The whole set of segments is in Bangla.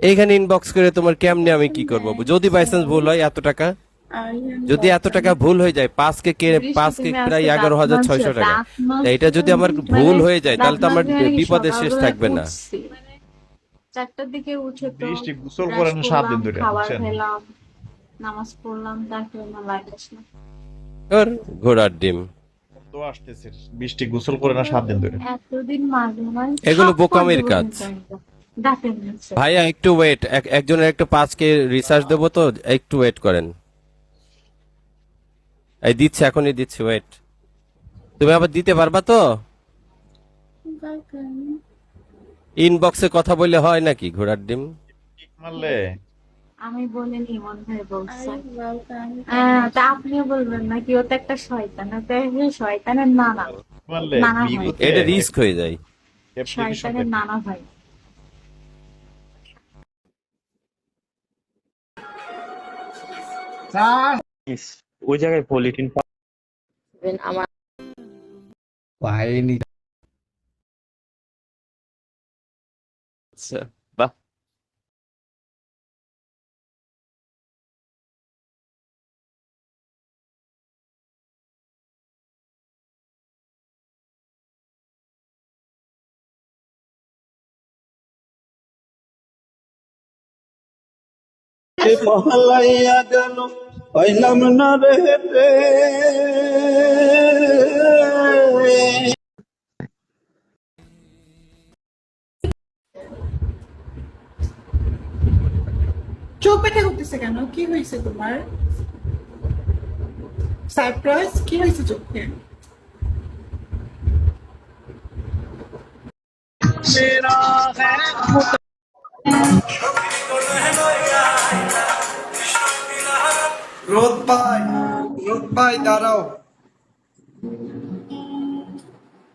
এইখানে ইনবক্স করে তোমার কেমনে আমি কি করবো যদি বাই চান্স ভুল হয় এত টাকা, যদি এত টাকা ভুল হয়ে যায়, বৃষ্টি, পাঁচ কে তুমি প্রায় আজকে দাঁত মাজছো? 11,600 টাকা। দাঁত তা এটা মাজছো যদি আমার মানে ভুল হয়ে যায় দাঁত তাহলে তো আমার মাজলে মানে বিপদের শেষ সকালবেলায় থাকবে না। উঠছি, 4টার দিকে উঠে তো বৃষ্টি গোসল ব্রাশ করে না 7 দিন করলাম, ধরে, খাবার বুঝছেন? খেলাম, নামাজ পড়লাম, তারপরে আমার লাইট আসলো। ওর ঘোড়ার ডিম। তো আসতেছে, বৃষ্টি গোসল করে না 7 দিন ধরে। এতদিন মাজবো মানে এগুলো থাপ্পড় বোকামির দেবো কাজ। কিন্তু একদম দাঁতের নিচে। ভাইয়া একটু ওয়েট, একজনের একটু 5K রিসার্চ দেবো তো, একটু ওয়েট করেন। এই দিচ্ছে, এখনই দিচ্ছি, ওয়েট। তুমি আবার দিতে পারবা তো? ইনবক্সে কথা বললে হয় নাকি ঘোড়ার ডিম? কিক মারলে আমি বলিনি, মন ভাই বলছে। হ্যাঁ, তা আপনিও বলবেন নাকি? ও তো একটা শয়তান, ও তো শয়তানের নানা, মারলে নানা ভাই, বিপদে এটা রিস্ক হয়ে যায়। অ্যাপ্লিকেশন শয়তানের দেখে। নানা ভাই। ইস, ওই জায়গায় পলিথিন আমার পাইনি। পাচ্ছে। বাহ, পহলাইয়া গেল পাইলাম না রে চোখ ব্যথা করতেছে কেন? কি হয়েছে তোমার? সারপ্রাইজ কি হয়েছে চোখে? রোদ ভাই, রোদ ভাই দাঁড়াও।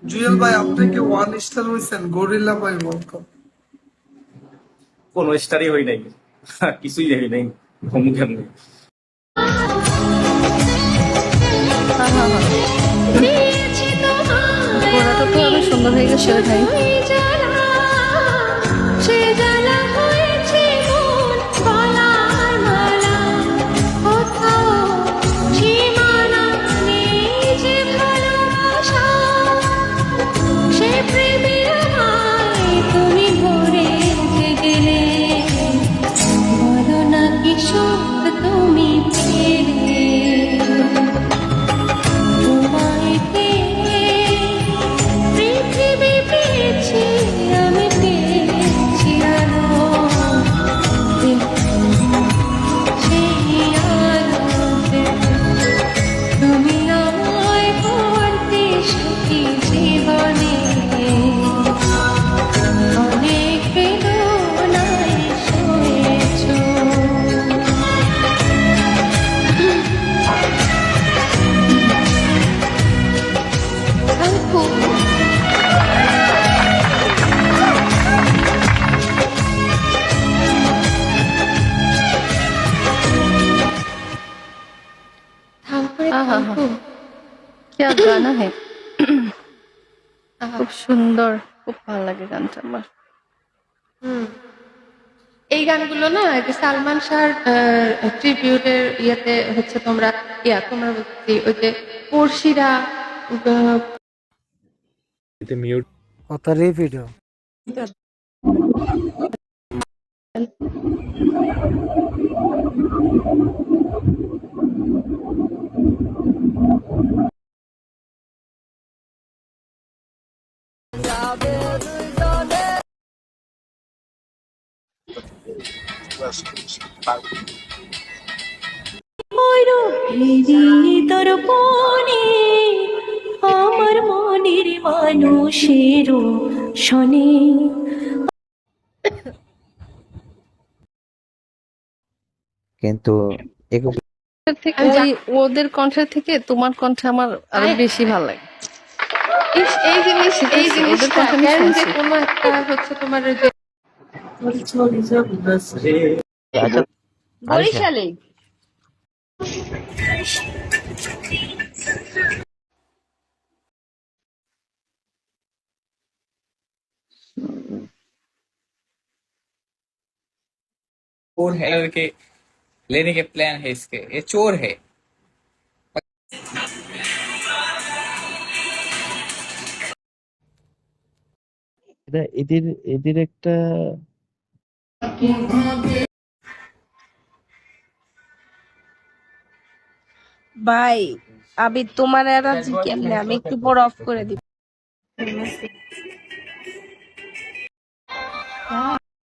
জুয়েল ভাই, আপনি কি 1 স্টার হয়েছেন? গরিল্লা ভাই ওয়েলকাম। কোনো স্টারই হই নাই, কিছুই হই নাই, ঘুমু কেমনে। ঘোড়াটা তো আরো সুন্দর হয়ে গেছে রে ভাই। তুমি পেলে তোমায় পেয়ে পৃথিবী পেয়েছি, আমি পেয়েছি আলো, সেই আলোতে তুমি আমায় করতে সুখী জীবনে, অনেক বেদনায় সয়েছো। আহা হা, क्या गाना है। খুব সুন্দর, খুব ভালো লাগে গানটা আমার। এই গানগুলো না যে সালমান শাহর ট্রিবিউটের ইয়েতে হচ্ছে, তোমরা বলছি ওই যে পড়শিরা, কত রিপিট তোর পনে আমার মনের মানুষের শনে। কিন্তু এগুলো ওই ওদের কণ্ঠের থেকে তোমার কণ্ঠে আমার আরো বেশি ভালো লাগে। এই জিনিস এই ঠিক আছে, ওদের জিনিসটা কণ্ঠে আমি কেন যে শুনছি। কোনো একটা হচ্ছে তোমার ওই যে আচ্ছা, আরিশা, বরিশালে चोर है के लेने के प्लान है इसके, ये चोर है। এদের এদের একটা ভাই আমি তোমার এনার্জি কেমনে আমি একটু বড় অফ করে দিব।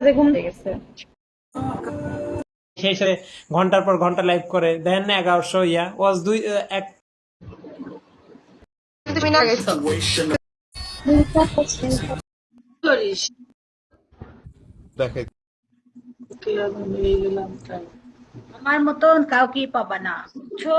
ঘুম থেকে গেছে। সেই সাথে ঘন্টার পর ঘন্টা লাইভ করে দেন না 1100 ইয়া ওয়াজ দুই এক তুমি না গেছো দেখে আমার মতন কাউকে পাবা না, বুঝছো?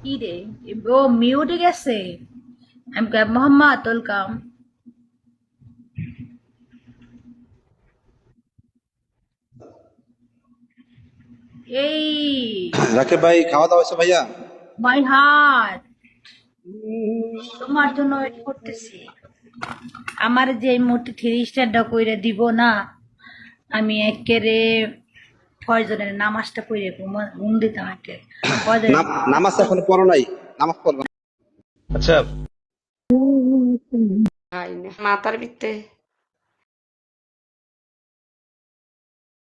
কি রে, ও মিউটে গেছে। আমি মোহাম্মদ ওয়েলকাম। এই রাকিব ভাই খাওয়া দাওয়া হয়েছে ভাইয়া? মাই হার্ট, তোমার জন্য ওয়েট করতেছি। আমার যে এই মুহূর্তে 3 স্টারটা কইরা দিব না, আমি একেরে ফজরের নামাজটা পড়ে ঘুম দিতাম। একে ফজরের নামাজ এখনো পড়ো নাই? নামাজ পড়বা। আচ্ছা মাথার ভিতরে